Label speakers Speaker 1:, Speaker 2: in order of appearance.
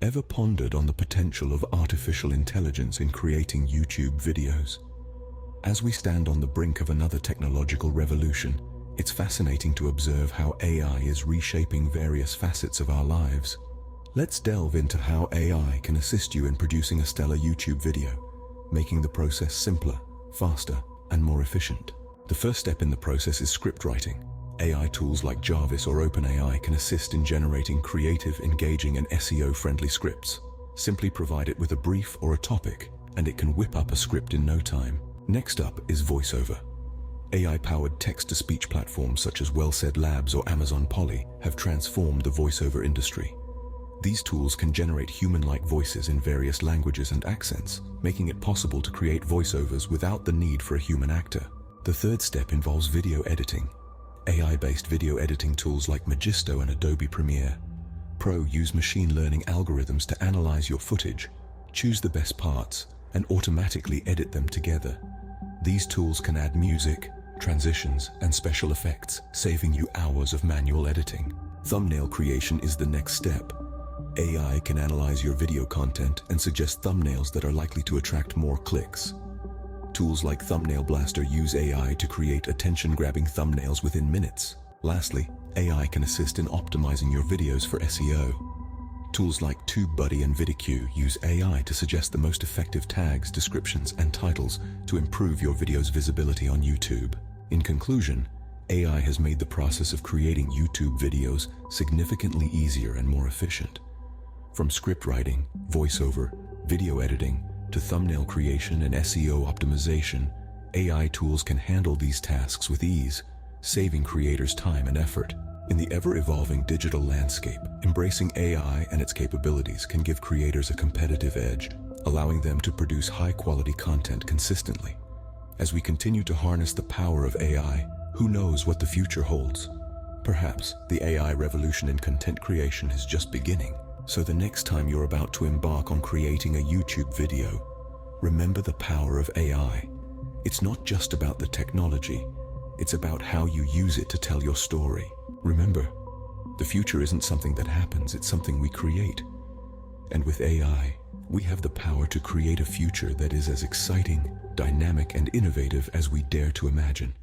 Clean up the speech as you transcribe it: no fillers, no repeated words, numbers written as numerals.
Speaker 1: Ever pondered on the potential of artificial intelligence in creating YouTube videos? As we stand on the brink of another technological revolution, it's fascinating to observe how AI is reshaping various facets of our lives. Let's delve into how AI can assist you in producing a stellar YouTube video, making the process simpler, faster, and more efficient. The first step in the process is scriptwriting. AI tools like Jarvis or OpenAI can assist in generating creative, engaging, and SEO-friendly scripts. Simply provide it with a brief or a topic, and it can whip up a script in no time. Next up is voiceover. AI-powered text-to-speech platforms such as WellSaid Labs or Amazon Polly have transformed the voiceover industry. These tools can generate human-like voices in various languages and accents, making it possible to create voiceovers without the need for a human actor. The third step involves video editing. AI-based video editing tools like Magisto and Adobe Premiere Pro use machine learning algorithms to analyze your footage, choose the best parts, and automatically edit them together. These tools can add music, transitions, and special effects, saving you hours of manual editing. Thumbnail creation is the next step. AI can analyze your video content and suggest thumbnails that are likely to attract more clicks. Tools like Thumbnail Blaster use AI to create attention-grabbing thumbnails within minutes. Lastly, AI can assist in optimizing your videos for SEO. Tools like TubeBuddy and VidIQ use AI to suggest the most effective tags, descriptions, and titles to improve your video's visibility on YouTube. In conclusion, AI has made the process of creating YouTube videos significantly easier and more efficient. From scriptwriting, voiceover, video editing, to thumbnail creation and SEO optimization, AI tools can handle these tasks with ease, saving creators time and effort. In the ever-evolving digital landscape, embracing AI and its capabilities can give creators a competitive edge, allowing them to produce high-quality content consistently. As we continue to harness the power of AI, who knows what the future holds? Perhaps the AI revolution in content creation is just beginning. So the next time you're about to embark on creating a YouTube video, remember the power of AI. It's not just about the technology, it's about how you use it to tell your story. Remember, the future isn't something that happens, it's something we create. And with AI, we have the power to create a future that is as exciting, dynamic, and innovative as we dare to imagine.